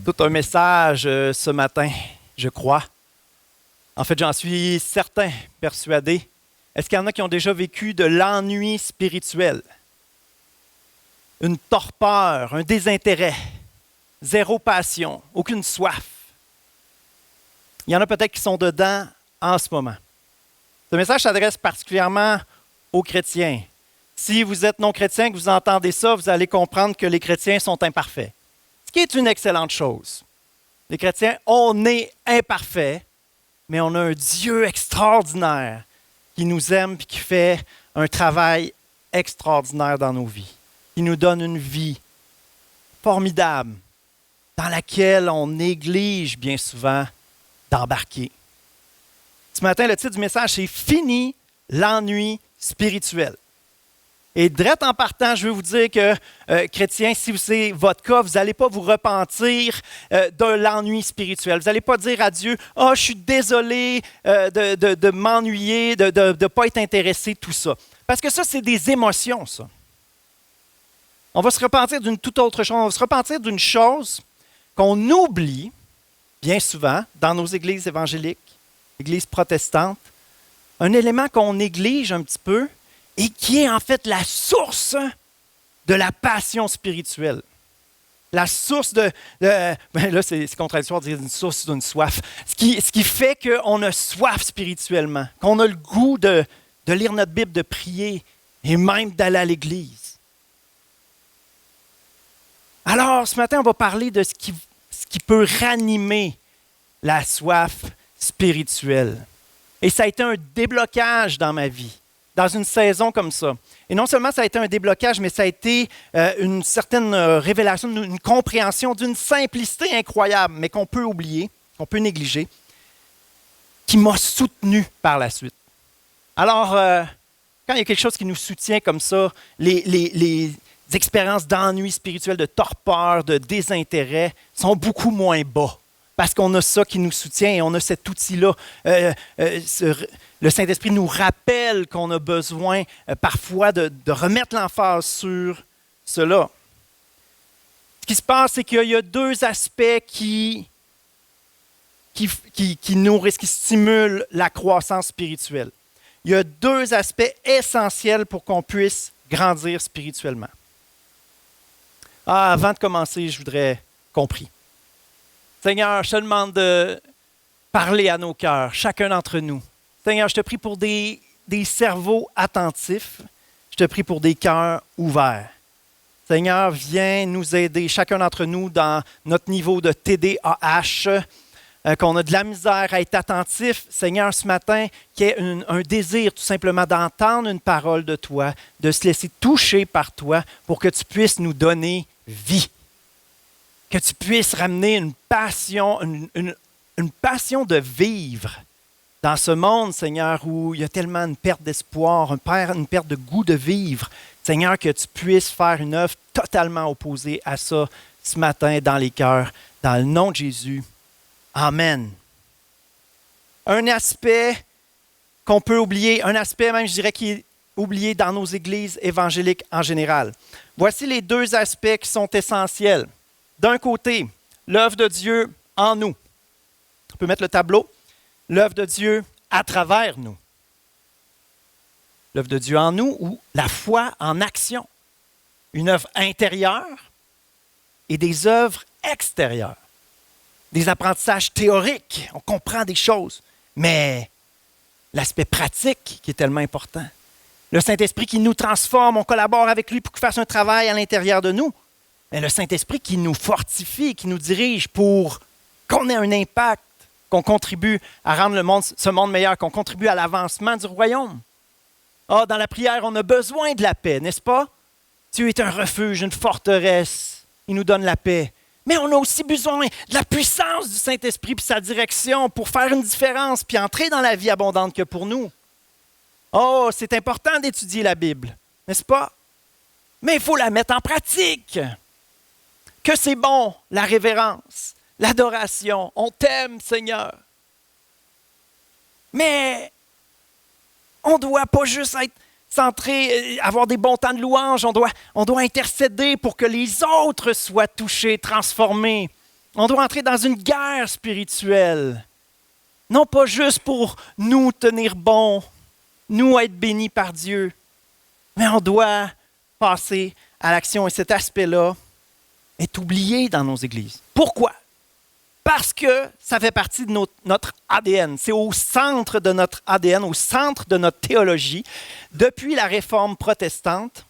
Tout un message ce matin, je crois. En fait, j'en suis certain, persuadé. Est-ce qu'il y en a qui ont déjà vécu de l'ennui spirituel? Une torpeur, un désintérêt, zéro passion, aucune soif. Il y en a peut-être qui sont dedans en ce moment. Ce message s'adresse particulièrement aux chrétiens. Si vous êtes non-chrétien et que vous entendez ça, vous allez comprendre que les chrétiens sont imparfaits. Ce qui est une excellente chose. Les chrétiens, on est imparfaits, mais on a un Dieu extraordinaire qui nous aime et qui fait un travail extraordinaire dans nos vies, qui nous donne une vie formidable dans laquelle on néglige bien souvent d'embarquer. Ce matin, le titre du message, c'est « Fini l'ennui spirituel ». Et direct en partant, je veux vous dire que, chrétiens, si c'est votre cas, vous n'allez pas vous repentir de l'ennui spirituel. Vous n'allez pas dire à Dieu, « Ah, je suis désolé de m'ennuyer, de ne pas être intéressé, tout ça. » Parce que ça, c'est des émotions, ça. On va se repentir d'une toute autre chose. On va se repentir d'une chose qu'on oublie bien souvent dans nos églises évangéliques, églises protestantes. Un élément qu'on néglige un petit peu, et qui est en fait la source de la passion spirituelle. La source là, c'est contradictoire de dire une source d'une soif. Ce qui fait qu'on a soif spirituellement, qu'on a le goût de lire notre Bible, de prier et même d'aller à l'église. Alors, ce matin, on va parler de ce qui peut ranimer la soif spirituelle. Et ça a été un déblocage dans ma vie, dans une saison comme ça. Et non seulement ça a été un déblocage, mais ça a été une certaine révélation, une compréhension d'une simplicité incroyable, mais qu'on peut oublier, qu'on peut négliger, qui m'a soutenu par la suite. Alors, quand il y a quelque chose qui nous soutient comme ça, les expériences d'ennui spirituel, de torpeur, de désintérêt sont beaucoup moins bas. Parce qu'on a ça qui nous soutient et on a cet outil-là. Le Saint-Esprit nous rappelle qu'on a besoin parfois de remettre l'emphase sur cela. Ce qui se passe, c'est qu'il y a deux aspects qui nourrissent, qui stimulent la croissance spirituelle. Il y a deux aspects essentiels pour qu'on puisse grandir spirituellement. Avant de commencer, je voudrais qu'on prie. Seigneur, je te demande de parler à nos cœurs, chacun d'entre nous. Seigneur, je te prie pour des cerveaux attentifs. Je te prie pour des cœurs ouverts. Seigneur, viens nous aider, chacun d'entre nous, dans notre niveau de TDAH, qu'on a de la misère à être attentif. Seigneur, ce matin, qu'il y ait un désir tout simplement d'entendre une parole de toi, de se laisser toucher par toi pour que tu puisses nous donner vie. Que tu puisses ramener une passion, une passion de vivre dans ce monde, Seigneur, où il y a tellement une perte d'espoir, une perte de goût de vivre. Seigneur, que tu puisses faire une œuvre totalement opposée à ça ce matin dans les cœurs, dans le nom de Jésus. Amen. Un aspect qu'on peut oublier, un aspect même, je dirais, qui est oublié dans nos églises évangéliques en général. Voici les deux aspects qui sont essentiels. D'un côté, l'œuvre de Dieu en nous. On peut mettre le tableau. L'œuvre de Dieu à travers nous. L'œuvre de Dieu en nous ou la foi en action. Une œuvre intérieure et des œuvres extérieures. Des apprentissages théoriques. On comprend des choses, mais l'aspect pratique qui est tellement important. Le Saint-Esprit qui nous transforme, on collabore avec lui pour qu'il fasse un travail à l'intérieur de nous. Mais le Saint-Esprit qui nous fortifie, qui nous dirige pour qu'on ait un impact, qu'on contribue à rendre ce monde meilleur, qu'on contribue à l'avancement du royaume. Dans la prière, on a besoin de la paix, n'est-ce pas? Dieu est un refuge, une forteresse. Il nous donne la paix. Mais on a aussi besoin de la puissance du Saint-Esprit et sa direction pour faire une différence puis entrer dans la vie abondante qu'il y a pour nous. C'est important d'étudier la Bible, n'est-ce pas? Mais il faut la mettre en pratique. Que c'est bon, la révérence, l'adoration. On t'aime, Seigneur. Mais On ne doit pas juste être centré, avoir des bons temps de louange. On doit intercéder pour que les autres soient touchés, transformés. On doit entrer dans une guerre spirituelle. Non pas juste pour nous tenir bons, nous être bénis par Dieu, mais on doit passer à l'action. Et cet aspect-là est oublié dans nos églises. Pourquoi? Parce que ça fait partie de notre ADN. C'est au centre de notre ADN, au centre de notre théologie. Depuis la Réforme protestante,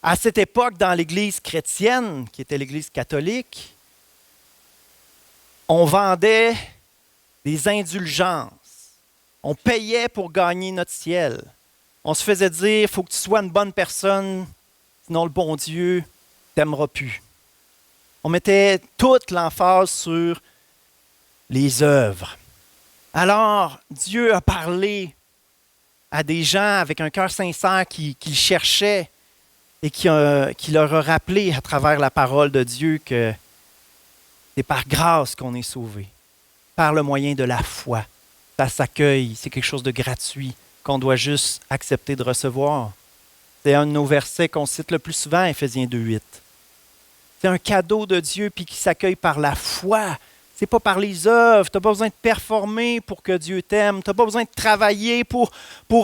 à cette époque, dans l'Église chrétienne, qui était l'Église catholique, on vendait des indulgences. On payait pour gagner notre ciel. On se faisait dire, il faut que tu sois une bonne personne, sinon le bon Dieu ne t'aimera plus. On mettait toute l'emphase sur les œuvres. Alors, Dieu a parlé à des gens avec un cœur sincère qui le cherchaient et qui leur a rappelé à travers la parole de Dieu que c'est par grâce qu'on est sauvé, par le moyen de la foi. Ça s'accueille, c'est quelque chose de gratuit qu'on doit juste accepter de recevoir. C'est un de nos versets qu'on cite le plus souvent, Éphésiens 2:8. C'est un cadeau de Dieu puis qui s'accueille par la foi. Ce n'est pas par les œuvres. Tu n'as pas besoin de performer pour que Dieu t'aime. Tu n'as pas besoin de travailler pour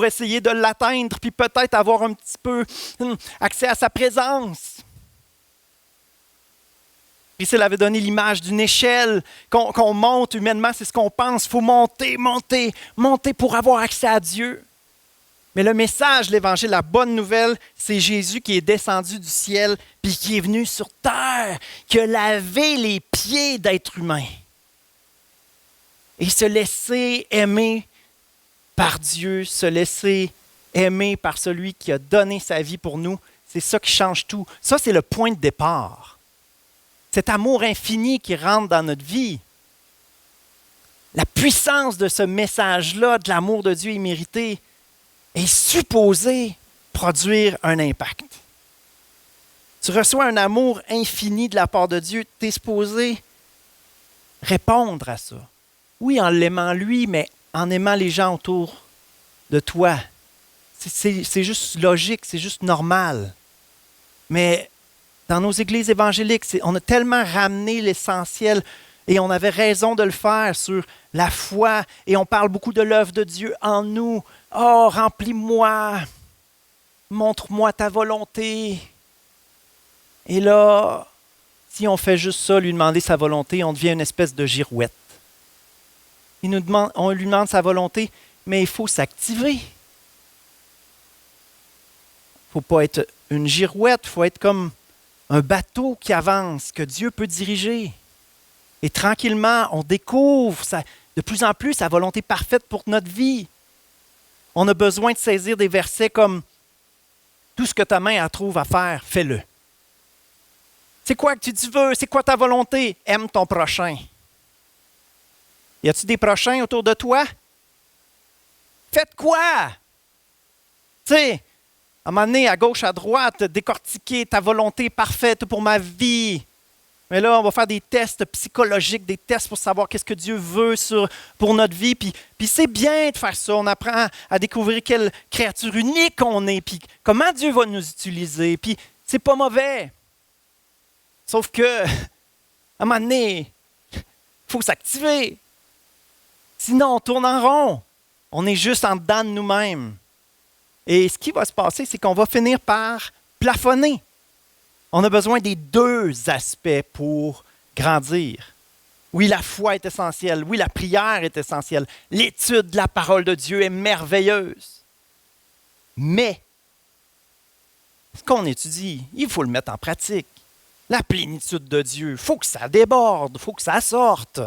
essayer de l'atteindre puis peut-être avoir un petit peu accès à sa présence. Priscille avait donné l'image d'une échelle qu'on monte humainement, c'est ce qu'on pense. Il faut monter, monter, monter pour avoir accès à Dieu. Mais le message de l'Évangile, la bonne nouvelle, c'est Jésus qui est descendu du ciel puis qui est venu sur terre, qui a lavé les pieds d'êtres humains. Et se laisser aimer par Dieu, se laisser aimer par celui qui a donné sa vie pour nous, c'est ça qui change tout. Ça, c'est le point de départ. Cet amour infini qui rentre dans notre vie. La puissance de ce message-là, de l'amour de Dieu immérité, est supposée produire un impact. Tu reçois un amour infini de la part de Dieu, tu es supposé répondre à ça. Oui, en l'aimant lui, mais en aimant les gens autour de toi. C'est juste logique, c'est juste normal. Mais dans nos églises évangéliques, on a tellement ramené l'essentiel et on avait raison de le faire sur la foi et on parle beaucoup de l'œuvre de Dieu en nous. Oh, remplis-moi, montre-moi ta volonté. Et là, si on fait juste ça, lui demander sa volonté, on devient une espèce de girouette. On lui demande sa volonté, mais il faut s'activer. Il ne faut pas être une girouette, il faut être comme un bateau qui avance, que Dieu peut diriger. Et tranquillement, on découvre de plus en plus sa volonté parfaite pour notre vie. On a besoin de saisir des versets comme « Tout ce que ta main trouve à faire, fais-le. » C'est quoi que tu veux? C'est quoi ta volonté? Aime ton prochain. Y a-t-il des prochains autour de toi? Faites quoi? Tu sais, à un moment donné, à gauche, à droite, décortiquer ta volonté parfaite pour ma vie. Mais là, on va faire des tests psychologiques, des tests pour savoir qu'est-ce que Dieu veut pour notre vie. Puis c'est bien de faire ça. On apprend à découvrir quelle créature unique on est, puis comment Dieu va nous utiliser. Puis c'est pas mauvais. Sauf que, à un moment donné, il faut s'activer. Sinon, on tourne en rond. On est juste en dedans de nous-mêmes. Et ce qui va se passer, c'est qu'on va finir par plafonner. On a besoin des deux aspects pour grandir. Oui, la foi est essentielle. Oui, la prière est essentielle. L'étude de la parole de Dieu est merveilleuse. Mais, ce qu'on étudie, il faut le mettre en pratique. La plénitude de Dieu, il faut que ça déborde, il faut que ça sorte.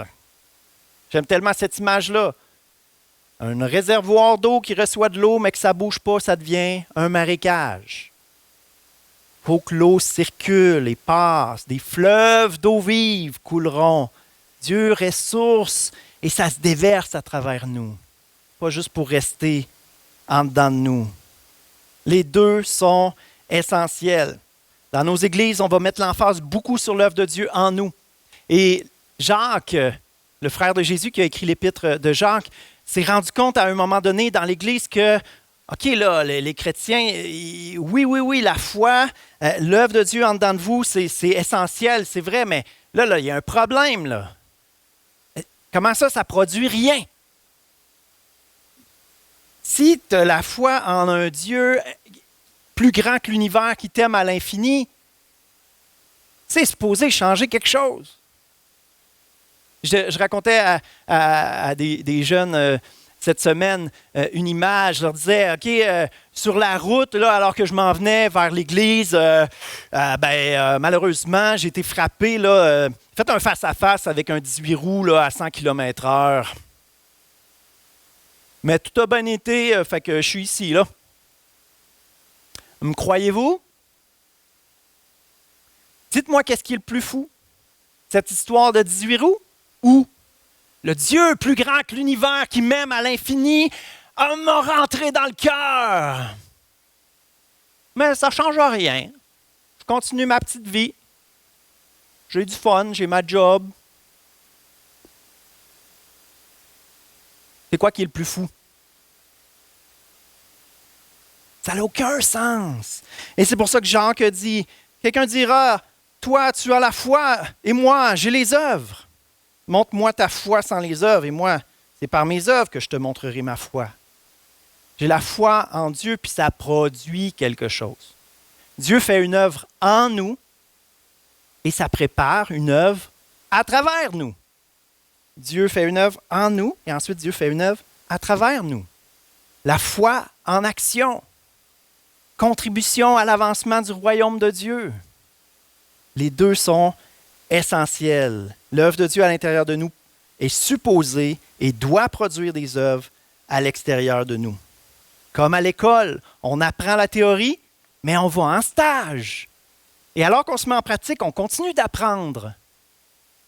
J'aime tellement cette image-là. Un réservoir d'eau qui reçoit de l'eau, mais que ça ne bouge pas, ça devient un marécage. Il faut que l'eau circule et passe. Des fleuves d'eau vive couleront. Dieu reste source et ça se déverse à travers nous. Pas juste pour rester en dedans de nous. Les deux sont essentiels. Dans nos églises, on va mettre l'emphase beaucoup sur l'œuvre de Dieu en nous. Et Jacques, le frère de Jésus qui a écrit l'épître de Jacques, s'est rendu compte à un moment donné dans l'Église que, OK, là, les chrétiens, oui, la foi, l'œuvre de Dieu en dedans de vous, c'est essentiel, c'est vrai, mais là, il y a un problème, là. Comment ça produit rien? Si tu as la foi en un Dieu plus grand que l'univers qui t'aime à l'infini, c'est supposé changer quelque chose. Je racontais à des jeunes cette semaine une image. Je leur disais, OK, sur la route, là, alors que je m'en venais vers l'église, malheureusement, j'ai été frappé, fait un face-à-face avec un 18 roues là, à 100 km/h. Mais tout a bien été, fait que je suis ici, là. Me croyez-vous? Dites-moi qu'est-ce qui est le plus fou? Cette histoire de 18 roues? Ou le Dieu plus grand que l'univers qui m'aime à l'infini m'a rentré dans le cœur? Mais ça ne change rien. Je continue ma petite vie. J'ai du fun, j'ai ma job. C'est quoi qui est le plus fou? Ça n'a aucun sens. Et c'est pour ça que Jacques dit, quelqu'un dira, toi, tu as la foi, et moi, j'ai les œuvres. Montre-moi ta foi sans les œuvres, et moi, c'est par mes œuvres que je te montrerai ma foi. J'ai la foi en Dieu, puis ça produit quelque chose. Dieu fait une œuvre en nous, et ça prépare une œuvre à travers nous. Dieu fait une œuvre en nous, et ensuite Dieu fait une œuvre à travers nous. La foi en action. Contribution à l'avancement du royaume de Dieu. Les deux sont essentiels. L'œuvre de Dieu à l'intérieur de nous est supposée et doit produire des œuvres à l'extérieur de nous. Comme à l'école, on apprend la théorie, mais on va en stage. Et alors qu'on se met en pratique, on continue d'apprendre.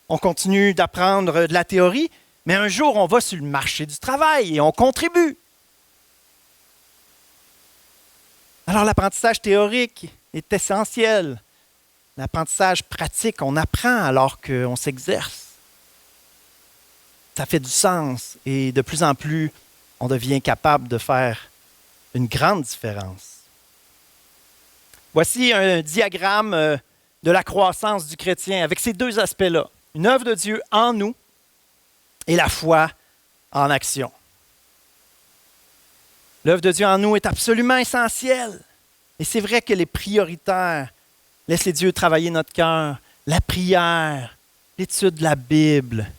On continue d'apprendre de la théorie, mais un jour, on va sur le marché du travail et on contribue. Alors, l'apprentissage théorique est essentiel. L'apprentissage pratique, on apprend alors qu'on s'exerce. Ça fait du sens et de plus en plus, on devient capable de faire une grande différence. Voici un diagramme de la croissance du chrétien avec ces deux aspects-là. Une œuvre de Dieu en nous et la foi en action. L'œuvre de Dieu en nous est absolument essentielle. Et c'est vrai qu'elle est prioritaire. Laissez Dieu travailler notre cœur. La prière, l'étude de la Bible,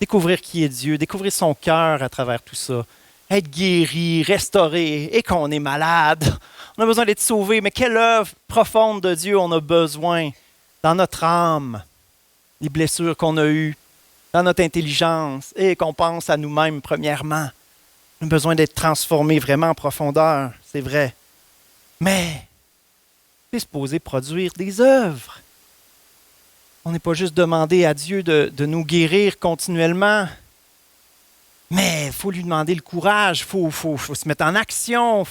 découvrir qui est Dieu, découvrir son cœur à travers tout ça. Être guéri, restauré, et qu'on est malade. On a besoin d'être sauvé, mais quelle œuvre profonde de Dieu on a besoin dans notre âme, les blessures qu'on a eues, dans notre intelligence, et qu'on pense à nous-mêmes premièrement. On a besoin d'être transformé vraiment en profondeur, c'est vrai. Mais c'est supposé produire des œuvres. On n'est pas juste demandé à Dieu de nous guérir continuellement, mais il faut lui demander le courage, il faut se mettre en action,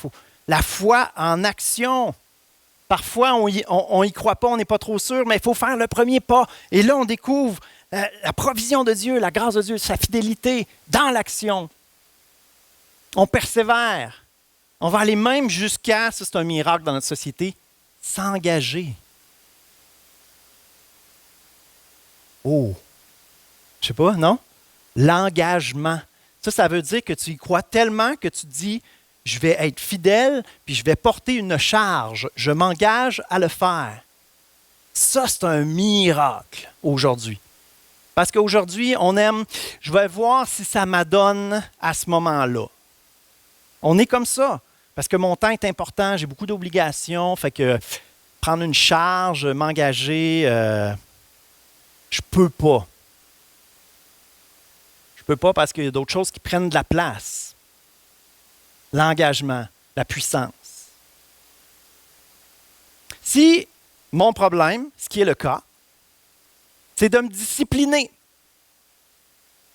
la foi en action. Parfois, on y croit pas, on n'est pas trop sûr, mais il faut faire le premier pas. Et là, on découvre la provision de Dieu, la grâce de Dieu, sa fidélité dans l'action. On persévère. On va aller même jusqu'à, ça c'est un miracle dans notre société, s'engager. Oh, je sais pas, non? L'engagement. Ça veut dire que tu y crois tellement que tu dis, je vais être fidèle, puis je vais porter une charge. Je m'engage à le faire. Ça, c'est un miracle aujourd'hui. Parce qu'aujourd'hui, on aime, je vais voir si ça m'adonne à ce moment-là. On est comme ça, parce que mon temps est important, j'ai beaucoup d'obligations, fait que prendre une charge, m'engager, je peux pas. Je peux pas parce qu'il y a d'autres choses qui prennent de la place. L'engagement, la puissance. Si mon problème, ce qui est le cas, c'est de me discipliner.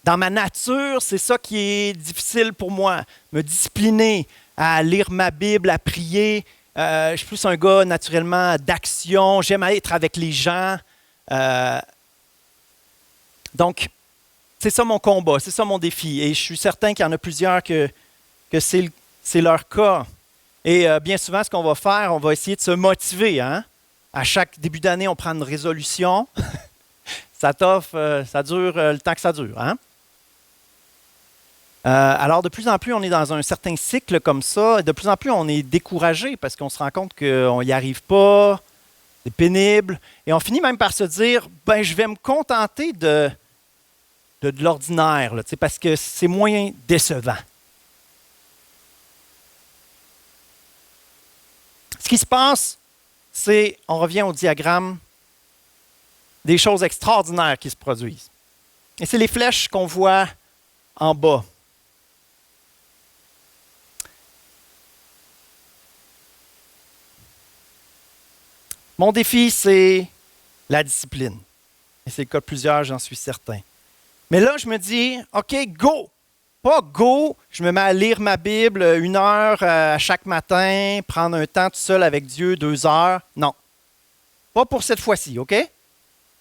Dans ma nature, c'est ça qui est difficile pour moi. Me discipliner à lire ma Bible, à prier. Je suis plus un gars naturellement d'action. J'aime être avec les gens. Donc, C'est ça mon combat, c'est ça mon défi. Et je suis certain qu'il y en a plusieurs que c'est leur cas. Et bien souvent, ce qu'on va faire, on va essayer de se motiver. Hein? À chaque début d'année, on prend une résolution. Ça t'offre, ça dure le temps que ça dure. Hein? Alors, de plus en plus, on est dans un certain cycle comme ça. Et de plus en plus, on est découragé parce qu'on se rend compte qu'on n'y arrive pas, c'est pénible. Et on finit même par se dire, ben, je vais me contenter de l'ordinaire, là, parce que c'est moins décevant. Ce qui se passe, c'est, on revient au diagramme, des choses extraordinaires qui se produisent. Et c'est les flèches qu'on voit en bas. Mon défi, c'est la discipline. Et c'est le cas de plusieurs, j'en suis certain. Mais là, je me dis, OK, go! Pas go, je me mets à lire ma Bible 1 heure à chaque matin, prendre un temps tout seul avec Dieu, 2 heures. Non. Pas pour cette fois-ci, OK? Je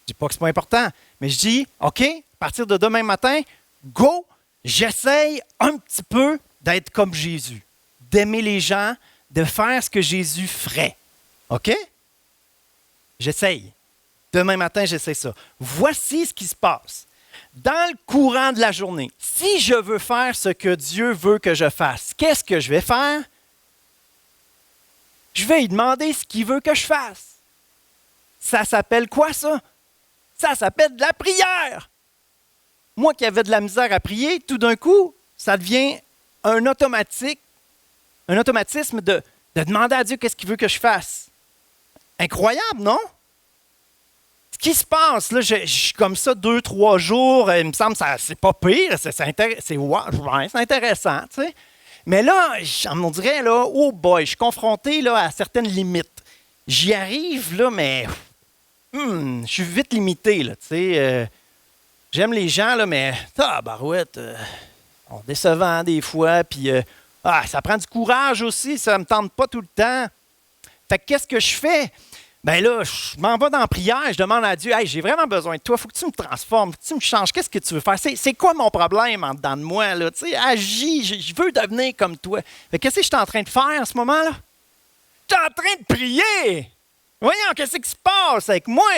dis pas que c'est pas important, mais je dis, OK, à partir de demain matin, go, j'essaye un petit peu d'être comme Jésus, d'aimer les gens, de faire ce que Jésus ferait. OK? J'essaye. Demain matin, j'essaie ça. Voici ce qui se passe. Dans le courant de la journée, si je veux faire ce que Dieu veut que je fasse, qu'est-ce que je vais faire? Je vais lui demander ce qu'il veut que je fasse. Ça s'appelle quoi, ça? Ça s'appelle de la prière. Moi qui avais de la misère à prier, tout d'un coup, ça devient un automatisme de demander à Dieu qu'est-ce qu'il veut que je fasse. Incroyable, non? Ce qui se passe, là, je suis comme ça 2-3 jours, il me semble que c'est pas pire, c'est intéressant, tu sais. Mais là, on dirait, là, oh boy, je suis confronté là, à certaines limites. J'y arrive, là, mais je suis vite limité, là, tu sais. J'aime les gens, là, mais barouette, on décevant des fois, puis ça prend du courage aussi, ça ne me tente pas tout le temps. Fait que qu'est-ce que je fais? Ben là, je m'en vais dans la prière, je demande à Dieu, hey, j'ai vraiment besoin de toi, il faut que tu me transformes, faut que tu me changes, qu'est-ce que tu veux faire? C'est quoi mon problème en dedans de moi, là? Tu sais, agis, je veux devenir comme toi. Fait que qu'est-ce que je suis en train de faire en ce moment-là? Je suis en train de prier! Voyons, qu'est-ce qui se passe avec moi?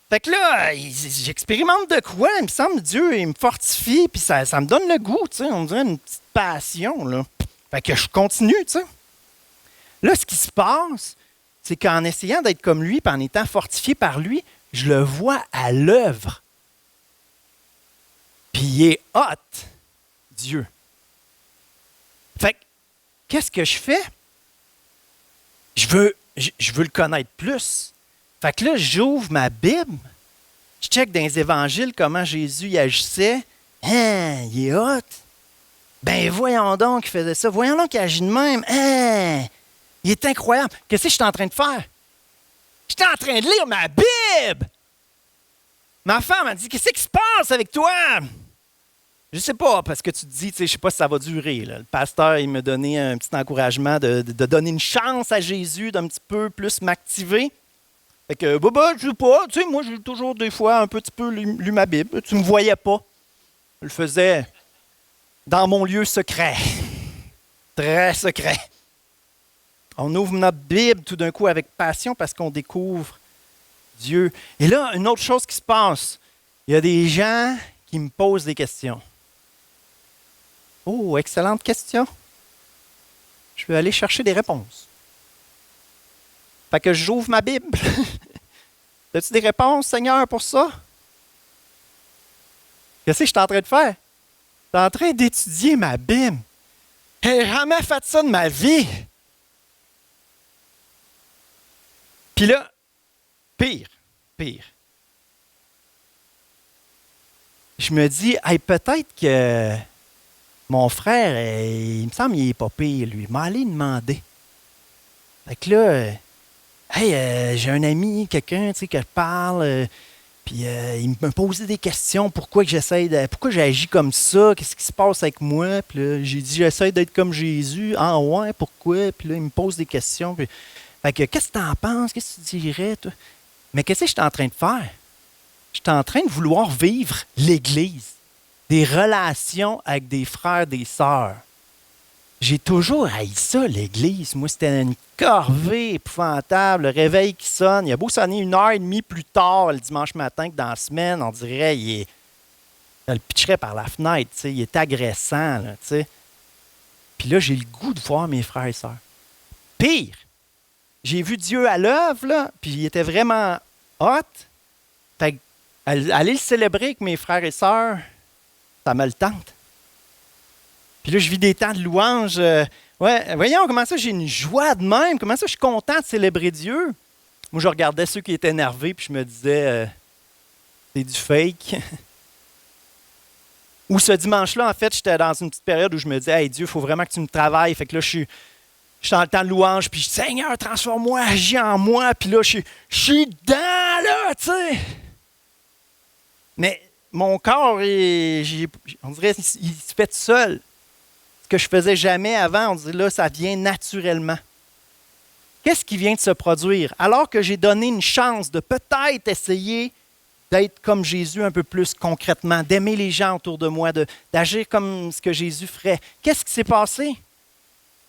Fait que là, j'expérimente de quoi? Il me semble, Dieu, il me fortifie, puis ça me donne le goût, tu sais, on dirait une petite passion, là. Fait que je continue, tu sais. Là, ce qui se passe, c'est qu'en essayant d'être comme lui, puis en étant fortifié par lui, je le vois à l'œuvre. Puis il est hot, Dieu. Fait que, qu'est-ce que je fais? Je veux le connaître plus. Fait que là, j'ouvre ma Bible, je check dans les évangiles comment Jésus y agissait. Hein, il est hot. Ben voyons donc qu'il faisait ça. Voyons donc qu'il agit de même. Hein! Il est incroyable. Qu'est-ce que je suis en train de faire? J'étais en train de lire ma Bible. Ma femme a dit, qu'est-ce qui se passe avec toi? Je ne sais pas, parce que tu te dis, je ne sais pas si ça va durer. Là. Le pasteur, il m'a donné un petit encouragement de donner une chance à Jésus, d'un petit peu plus m'activer. Fait que, je ne sais pas. Tu sais, moi, j'ai toujours des fois un petit peu lu ma Bible. Tu ne me voyais pas. Je le faisais dans mon lieu secret. Très secret. On ouvre notre Bible tout d'un coup avec passion parce qu'on découvre Dieu. Et là, une autre chose qui se passe, il y a des gens qui me posent des questions. Oh, excellente question. Je vais aller chercher des réponses. Fait que j'ouvre ma Bible. As-tu des réponses, Seigneur, pour ça? Qu'est-ce que je suis en train de faire? Je suis en train d'étudier ma Bible. Je n'ai jamais fait ça de ma vie. Puis là, pire. Je me dis, hey, peut-être que mon frère, il me semble qu'il n'est pas pire, lui. Il m'a allé demander. Fait que là, j'ai un ami, quelqu'un, tu sais, que je parle, puis il me posait des questions, pourquoi j'agis comme ça, qu'est-ce qui se passe avec moi, puis là, j'ai dit, j'essaie d'être comme Jésus, ah ouais, pourquoi, puis là, il me pose des questions, puis, fait que, qu'est-ce que tu en penses, qu'est-ce que tu dirais, toi? Mais qu'est-ce que je suis en train de faire? J'étais en train de vouloir vivre l'Église, des relations avec des frères, des sœurs. J'ai toujours haï ça, l'Église. Moi, c'était une corvée épouvantable. Le réveil qui sonne. Il a beau sonner 1h30 plus tard le dimanche matin que dans la semaine, on dirait je le pitcherais par la fenêtre. Tu sais, il est agressant. Là, tu sais. Puis là, j'ai le goût de voir mes frères et sœurs. Pire, j'ai vu Dieu à l'œuvre, là, puis il était vraiment hot. Fait que, aller le célébrer avec mes frères et sœurs, ça me le tente. Puis là, je vis des temps de louange. Ouais, voyons, comment ça, j'ai une joie de même. Comment ça, je suis content de célébrer Dieu. Moi, je regardais ceux qui étaient énervés, puis je me disais, c'est du fake. Ou ce dimanche-là, en fait, j'étais dans une petite période où je me disais, hey, Dieu, il faut vraiment que tu me travailles. Fait que là, je suis dans le temps de louange, puis je dis, Seigneur, transforme-moi, agis en moi. Puis là, je suis dedans, là, tu sais. Mais mon corps, on dirait, il se fait tout seul. Ce que je faisais jamais avant, on dirait là, ça vient naturellement. Qu'est-ce qui vient de se produire? Alors que j'ai donné une chance de peut-être essayer d'être comme Jésus un peu plus concrètement, d'aimer les gens autour de moi, d'agir comme ce que Jésus ferait. Qu'est-ce qui s'est passé?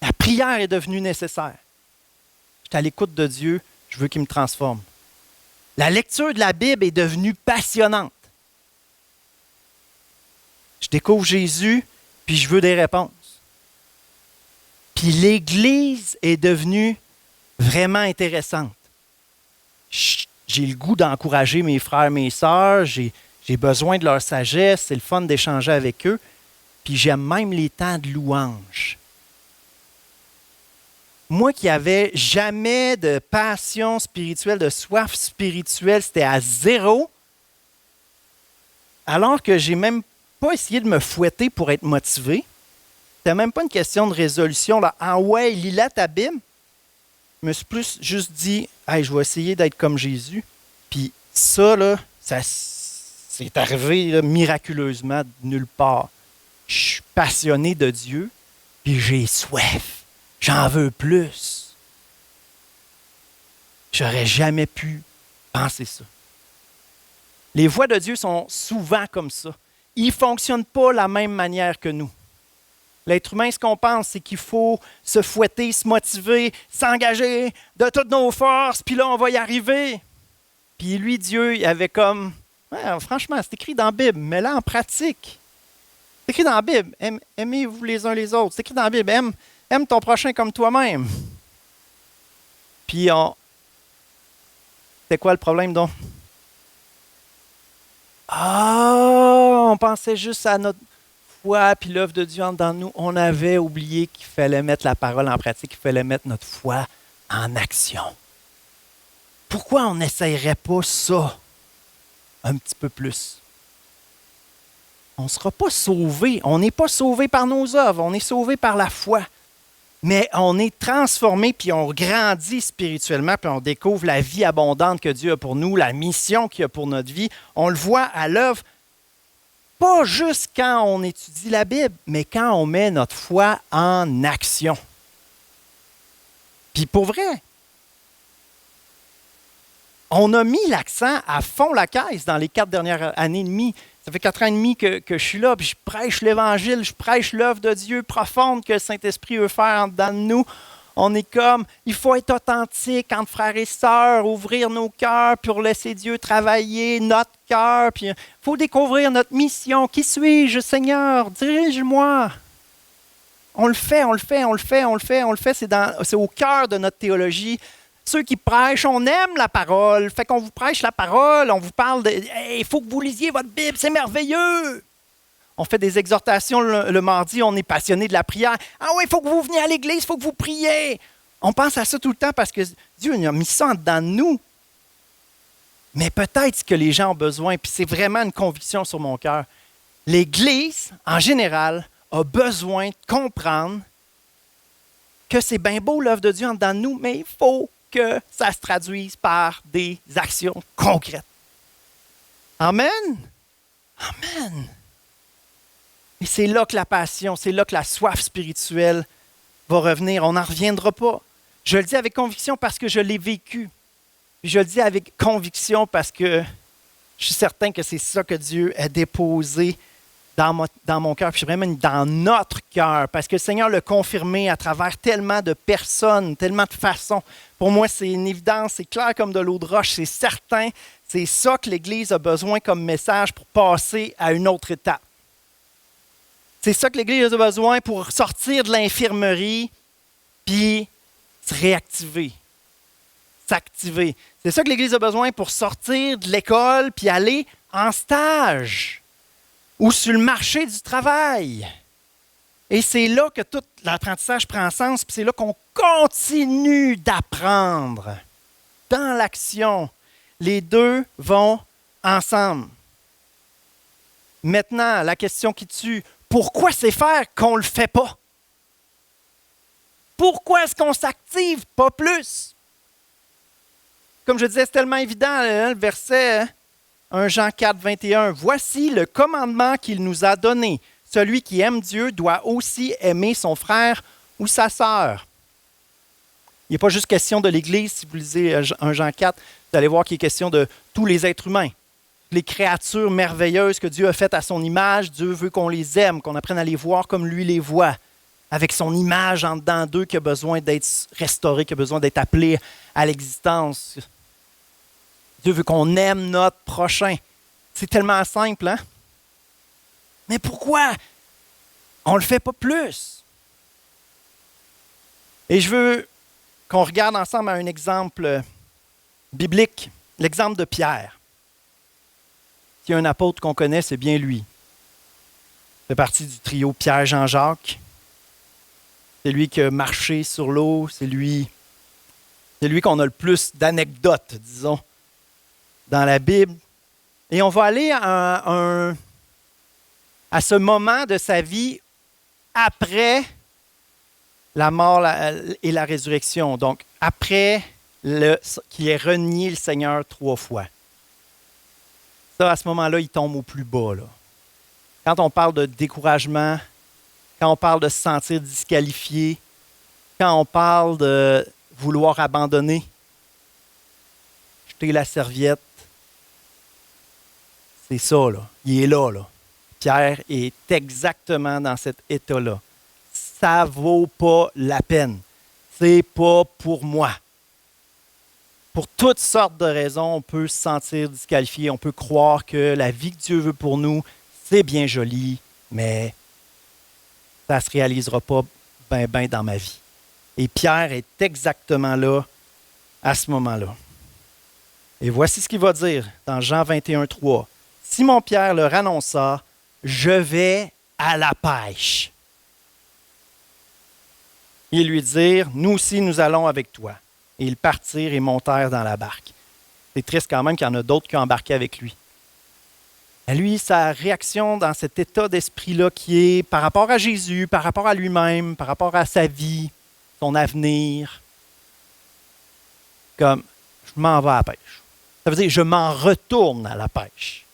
La prière est devenue nécessaire. Je suis à l'écoute de Dieu, je veux qu'il me transforme. La lecture de la Bible est devenue passionnante. Je découvre Jésus, puis je veux des réponses. Puis l'Église est devenue vraiment intéressante. J'ai le goût d'encourager mes frères, mes sœurs, j'ai besoin de leur sagesse, c'est le fun d'échanger avec eux, puis j'aime même les temps de louange. Moi qui n'avais jamais de passion spirituelle, de soif spirituelle, c'était à zéro, alors que j'ai même pas essayé de me fouetter pour être motivé. C'était même pas une question de résolution. Là. Ah ouais, lis-la ta Bible. Je me suis plus juste dit, hey, je vais essayer d'être comme Jésus. Puis ça, là, c'est arrivé là, miraculeusement de nulle part. Je suis passionné de Dieu, puis j'ai soif. J'en veux plus. J'aurais jamais pu penser ça. Les voies de Dieu sont souvent comme ça. Ils ne fonctionnent pas de la même manière que nous. L'être humain, ce qu'on pense, c'est qu'il faut se fouetter, se motiver, s'engager de toutes nos forces, puis là, on va y arriver. Puis lui, Dieu, il avait comme... Ouais, franchement, c'est écrit dans la Bible, mais là, en pratique. C'est écrit dans la Bible, aimez-vous les uns les autres. C'est écrit dans la Bible, aime ton prochain comme toi-même. Puis, c'est quoi le problème, donc? On pensait juste à notre foi, puis l'œuvre de Dieu en dedans de nous. On avait oublié qu'il fallait mettre la parole en pratique, qu'il fallait mettre notre foi en action. Pourquoi on n'essayerait pas ça un petit peu plus? On ne sera pas sauvé. On n'est pas sauvé par nos œuvres, on est sauvé par la foi. Mais on est transformé, puis on grandit spirituellement, puis on découvre la vie abondante que Dieu a pour nous, la mission qu'il a pour notre vie. On le voit à l'œuvre, pas juste quand on étudie la Bible, mais quand on met notre foi en action. Puis pour vrai, on a mis l'accent à fond la caisse dans les 4 dernières années et demie. Ça fait 4 ans et demi que je suis là, puis je prêche l'Évangile, je prêche l'œuvre de Dieu profonde que le Saint-Esprit veut faire en dedans de nous. On est comme, il faut être authentique entre frères et sœurs, ouvrir nos cœurs pour laisser Dieu travailler notre cœur. Puis il faut découvrir notre mission. Qui suis-je, Seigneur? Dirige-moi. On le fait, on le fait, on le fait, on le fait, on le fait. C'est au cœur de notre théologie. Ceux qui prêchent, on aime la parole. Fait qu'on vous prêche la parole, on vous parle de hey, il faut que vous lisiez votre Bible, c'est merveilleux. On fait des exhortations le mardi, on est passionné de la prière. Ah oui, il faut que vous veniez à l'église, il faut que vous priez. On pense à ça tout le temps parce que Dieu a mis ça en dedans de nous. Mais peut-être que les gens ont besoin, puis c'est vraiment une conviction sur mon cœur. L'Église, en général, a besoin de comprendre que c'est bien beau l'œuvre de Dieu en dedans de nous, mais il faut que ça se traduise par des actions concrètes. Amen? Amen. Et c'est là que la passion, c'est là que la soif spirituelle va revenir. On n'en reviendra pas. Je le dis avec conviction parce que je l'ai vécu. Puis je le dis avec conviction parce que Je suis certain que c'est ça que Dieu a déposé dans mon cœur, puis vraiment dans notre cœur, parce que le Seigneur l'a confirmé à travers tellement de personnes, tellement de façons. Pour moi, c'est une évidence, c'est clair comme de l'eau de roche, c'est certain. C'est ça que l'Église a besoin comme message pour passer à une autre étape. C'est ça que l'Église a besoin pour sortir de l'infirmerie, puis se réactiver, s'activer. C'est ça que l'Église a besoin pour sortir de l'école, puis aller en stage ou sur le marché du travail. Et c'est là que tout l'apprentissage prend sens, puis c'est là qu'on continue d'apprendre. Dans l'action, les deux vont ensemble. Maintenant, la question qui tue, pourquoi c'est faire qu'on ne le fait pas? Pourquoi est-ce qu'on ne s'active pas plus? Comme je disais, c'est tellement évident, hein, le verset 1 Jean 4, 21. Voici le commandement qu'il nous a donné. Celui qui aime Dieu doit aussi aimer son frère ou sa sœur. Il n'est pas juste question de l'Église, si vous lisez 1 Jean 4, vous allez voir qu'il est question de tous les êtres humains. Les créatures merveilleuses que Dieu a faites à son image, Dieu veut qu'on les aime, qu'on apprenne à les voir comme lui les voit, avec son image en dedans d'eux qui a besoin d'être restauré, qui a besoin d'être appelé à l'existence. Dieu veut qu'on aime notre prochain. C'est tellement simple, hein? Mais pourquoi on ne le fait pas plus? Et je veux qu'on regarde ensemble un exemple biblique, l'exemple de Pierre. S'il y a un apôtre qu'on connaît, c'est bien lui. Il fait partie du trio Pierre-Jean-Jacques. C'est lui qui a marché sur l'eau, c'est lui qu'on a le plus d'anecdotes, disons, dans la Bible. Et on va aller à ce moment de sa vie après la mort et la résurrection. Donc, après qu'il ait renié le Seigneur 3 fois. Ça, à ce moment-là, il tombe au plus bas, là. Quand on parle de découragement, quand on parle de se sentir disqualifié, quand on parle de vouloir abandonner, jeter la serviette, c'est ça, là. Il est là, là. Pierre est exactement dans cet état-là. Ça ne vaut pas la peine. C'est pas pour moi. Pour toutes sortes de raisons, on peut se sentir disqualifié, on peut croire que la vie que Dieu veut pour nous, c'est bien joli, mais ça ne se réalisera pas ben dans ma vie. Et Pierre est exactement là, à ce moment-là. Et voici ce qu'il va dire dans Jean 21, 3. Simon-Pierre leur annonça, « Je vais à la pêche. » Ils lui dirent, « Nous aussi, nous allons avec toi. » Et ils partirent et montèrent dans la barque. C'est triste quand même qu'il y en a d'autres qui ont embarqué avec lui. Et lui, sa réaction dans cet état d'esprit-là qui est par rapport à Jésus, par rapport à lui-même, par rapport à sa vie, son avenir, comme je m'en vais à la pêche. Ça veut dire je m'en retourne à la pêche.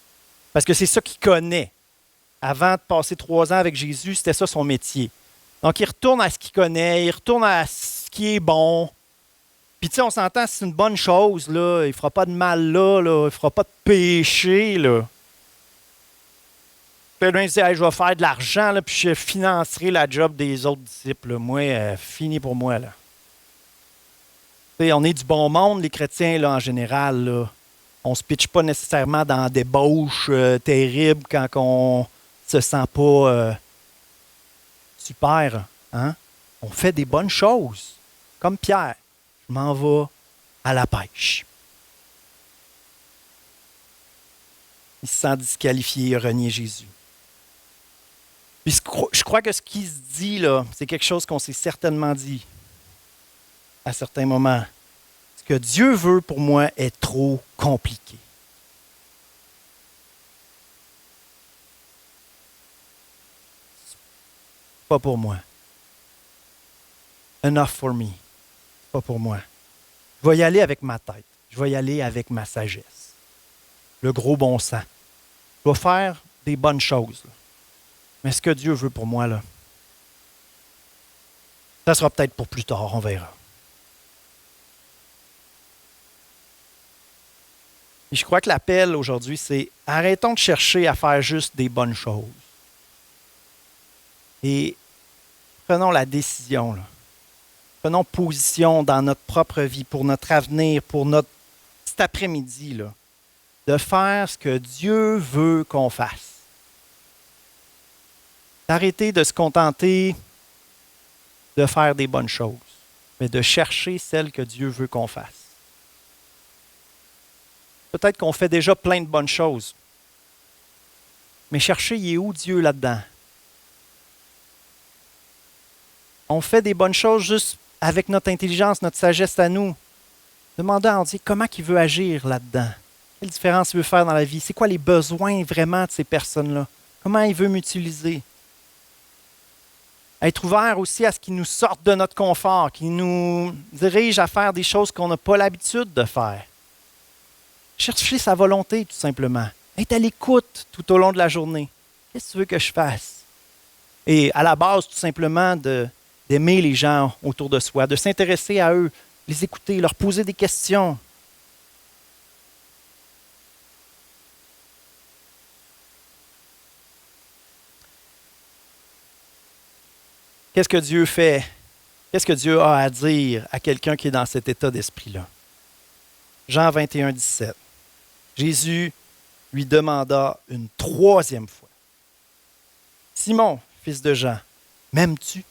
Parce que c'est ça qu'il connaît. Avant de passer 3 ans avec Jésus, c'était ça son métier. Donc il retourne à ce qu'il connaît, il retourne à ce qui est bon. Puis tu sais, on s'entend, c'est une bonne chose, là. Il ne fera pas de mal là, il ne fera pas de péché, là. Quelqu'un dit, hey, je vais faire de l'argent, là, puis je financerai la job des autres disciples. Là. Moi, fini pour moi, là. Tu sais, on est du bon monde, les chrétiens, là, en général, là. On ne se pitche pas nécessairement dans des débauches terribles quand on se sent pas super, hein? On fait des bonnes choses, comme Pierre. Je m'en vais à la pêche. Il se sent disqualifié, il a renié Jésus. Puis je crois que ce qui se dit là, c'est quelque chose qu'on s'est certainement dit à certains moments. Ce que Dieu veut pour moi est trop compliqué. Pas pour moi. Enough for me. Pas pour moi. Je vais y aller avec ma tête. Je vais y aller avec ma sagesse. Le gros bon sens. Je vais faire des bonnes choses. Là. Mais ce que Dieu veut pour moi, là, ça sera peut-être pour plus tard, on verra. Et je crois que l'appel aujourd'hui, c'est arrêtons de chercher à faire juste des bonnes choses. Et prenons la décision, là. Prenons position dans notre propre vie, pour notre avenir, pour cet après-midi, là, de faire ce que Dieu veut qu'on fasse. D'arrêter de se contenter de faire des bonnes choses, mais de chercher celles que Dieu veut qu'on fasse. Peut-être qu'on fait déjà plein de bonnes choses, mais chercher, il est où Dieu là-dedans? On fait des bonnes choses juste avec notre intelligence, notre sagesse à nous. Demandez à Dieu comment il veut agir là-dedans. Quelle différence il veut faire dans la vie? C'est quoi les besoins vraiment de ces personnes-là? Comment il veut m'utiliser? Être ouvert aussi à ce qui nous sorte de notre confort, qui nous dirige à faire des choses qu'on n'a pas l'habitude de faire. Chercher sa volonté, tout simplement. Être à l'écoute tout au long de la journée. Qu'est-ce que tu veux que je fasse? Et à la base, tout simplement, d'aimer les gens autour de soi, de s'intéresser à eux, les écouter, leur poser des questions. Qu'est-ce que Dieu fait? Qu'est-ce que Dieu a à dire à quelqu'un qui est dans cet état d'esprit-là? Jean 21, 17. Jésus lui demanda une troisième fois. Simon, fils de Jean, m'aimes-tu?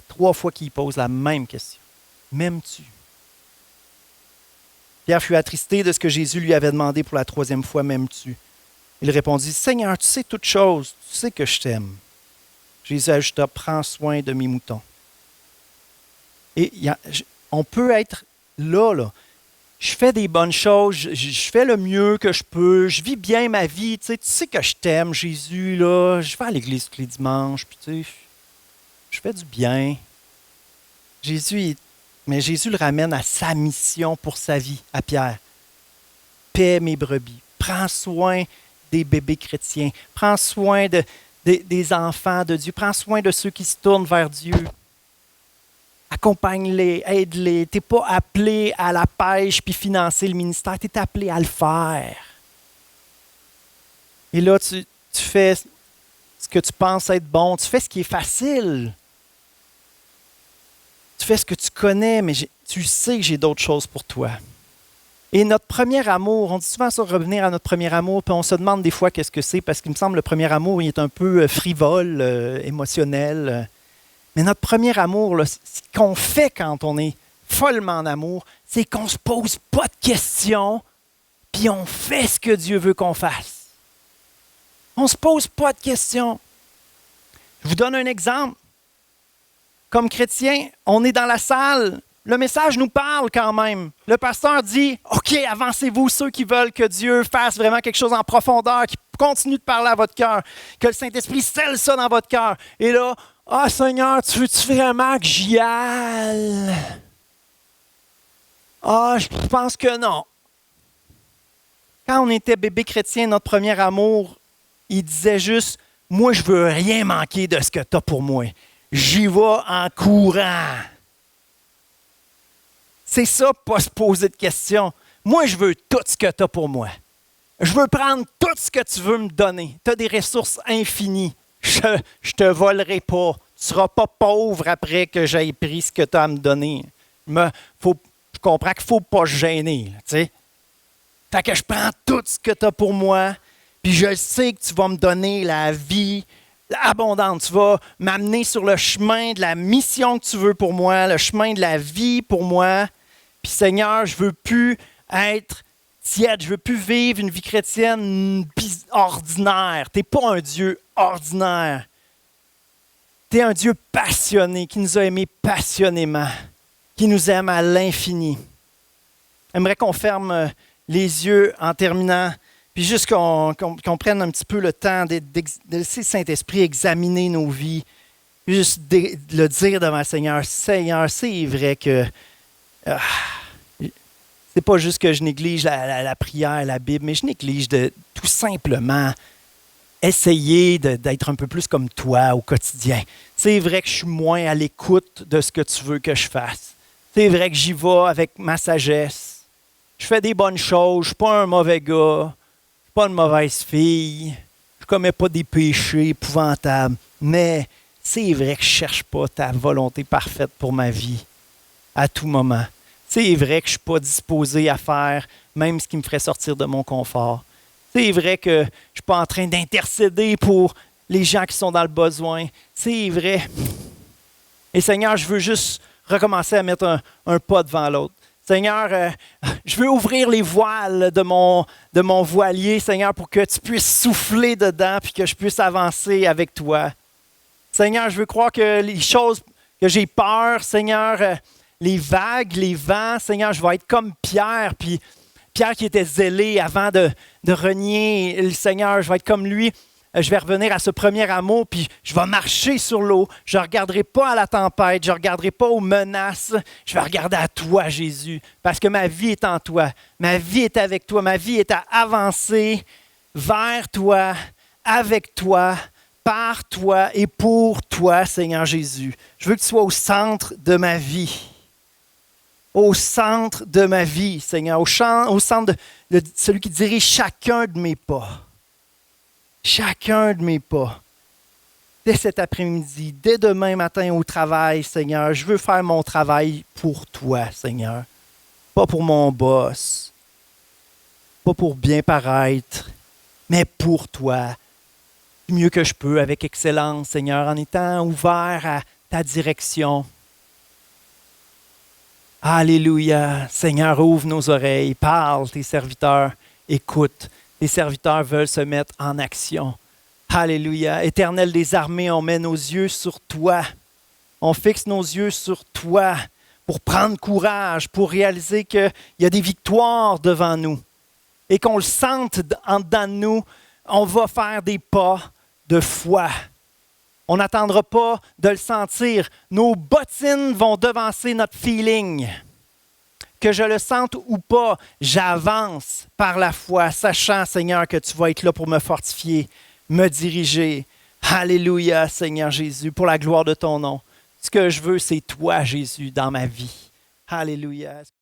3 fois qu'il pose la même question. M'aimes-tu? Pierre fut attristé de ce que Jésus lui avait demandé pour la 3e fois, m'aimes-tu? Il répondit, Seigneur, tu sais toutes choses, tu sais que je t'aime. Jésus ajouta, prends soin de mes moutons. Et on peut être là. Je fais des bonnes choses, je fais le mieux que je peux, je vis bien ma vie, tu sais que je t'aime, Jésus, là, je vais à l'église tous les dimanches, puis tu sais, je fais du bien. Mais Jésus le ramène à sa mission pour sa vie, à Pierre. Paie mes brebis, prends soin des bébés chrétiens, prends soin des enfants de Dieu, prends soin de ceux qui se tournent vers Dieu. Accompagne-les, aide-les. Tu n'es pas appelé à la pêche puis financer le ministère, tu es appelé à le faire. Et là, tu fais ce que tu penses être bon, tu fais ce qui est facile. Tu fais ce que tu connais, mais tu sais que j'ai d'autres choses pour toi. Et notre premier amour, on dit souvent ça, revenir à notre premier amour, puis on se demande des fois qu'est-ce que c'est, parce qu'il me semble que le premier amour, il est un peu frivole, émotionnel. Mais notre premier amour, là, ce qu'on fait quand on est follement en amour, c'est qu'on ne se pose pas de questions, puis on fait ce que Dieu veut qu'on fasse. On ne se pose pas de questions. Je vous donne un exemple. Comme chrétien, on est dans la salle. Le message nous parle quand même. Le pasteur dit, OK, avancez-vous ceux qui veulent que Dieu fasse vraiment quelque chose en profondeur, qui continue de parler à votre cœur, que le Saint-Esprit scelle ça dans votre cœur. Et là, ah Seigneur, tu veux-tu vraiment que j'y aille? Ah, je pense que non. Quand on était bébé chrétien, notre premier amour, il disait juste, moi je veux rien manquer de ce que tu as pour moi. J'y vais en courant. C'est ça, pas se poser de questions. Moi, je veux tout ce que tu as pour moi. Je veux prendre tout ce que tu veux me donner. Tu as des ressources infinies. Je ne te volerai pas. Tu ne seras pas pauvre après que j'aie pris ce que tu as à me donner. Je comprends qu'il ne faut pas se gêner. Fait que je prends tout ce que tu as pour moi, puis je sais que tu vas me donner la vie abondante. Tu vas m'amener sur le chemin de la mission que tu veux pour moi, le chemin de la vie pour moi. Puis Seigneur, je ne veux plus être tiède, je ne veux plus vivre une vie chrétienne ordinaire. Tu n'es pas un Dieu ordinaire. Tu es un Dieu passionné, qui nous a aimés passionnément, qui nous aime à l'infini. J'aimerais qu'on ferme les yeux en terminant, puis juste qu'on prenne un petit peu le temps de laisser le Saint-Esprit examiner nos vies, juste le dire devant le Seigneur. Seigneur, c'est vrai que c'est pas juste que je néglige la prière, la Bible, mais je néglige de tout simplement essayer d'être un peu plus comme toi au quotidien. C'est vrai que je suis moins à l'écoute de ce que tu veux que je fasse. C'est vrai que j'y vais avec ma sagesse. je fais des bonnes choses, je ne suis pas un mauvais gars, je ne suis pas une mauvaise fille, je ne commets pas des péchés épouvantables, mais c'est vrai que je ne cherche pas ta volonté parfaite pour ma vie à tout moment. C'est vrai que je ne suis pas disposé à faire même ce qui me ferait sortir de mon confort. C'est vrai que je ne suis pas en train d'intercéder pour les gens qui sont dans le besoin. C'est vrai. Et Seigneur, je veux juste recommencer à mettre un pas devant l'autre. Seigneur, je veux ouvrir les voiles de mon voilier, Seigneur, pour que tu puisses souffler dedans puis que je puisse avancer avec toi. Seigneur, je veux croire que les choses que j'ai peur, Seigneur, les vagues, les vents, Seigneur, je vais être comme Pierre, puis Pierre qui était zélé avant de renier le Seigneur, je vais être comme lui. Je vais revenir à ce premier amour, puis je vais marcher sur l'eau. Je ne regarderai pas à la tempête, je ne regarderai pas aux menaces. Je vais regarder à toi, Jésus, parce que ma vie est en toi. Ma vie est avec toi. Ma vie est à avancer vers toi, avec toi, par toi et pour toi, Seigneur Jésus. Je veux que tu sois au centre de ma vie. Au centre de ma vie, Seigneur. Au centre de celui qui dirige chacun de mes pas. Chacun de mes pas. Dès cet après-midi, dès demain matin au travail, Seigneur, je veux faire mon travail pour toi, Seigneur. Pas pour mon boss, pas pour bien paraître, mais pour toi. Du mieux que je peux, avec excellence, Seigneur, en étant ouvert à ta direction. Alléluia. Seigneur, ouvre nos oreilles, parle, tes serviteurs écoutent. Tes serviteurs veulent se mettre en action. Alléluia. Éternel des armées, on met nos yeux sur toi. On fixe nos yeux sur toi pour prendre courage, pour réaliser qu'il y a des victoires devant nous et qu'on le sente en dedans de nous. On va faire des pas de foi. On n'attendra pas de le sentir. Nos bottines vont devancer notre feeling. Que je le sente ou pas, j'avance par la foi, sachant, Seigneur, que tu vas être là pour me fortifier, me diriger. Alléluia, Seigneur Jésus, pour la gloire de ton nom. Ce que je veux, c'est toi, Jésus, dans ma vie. Alléluia.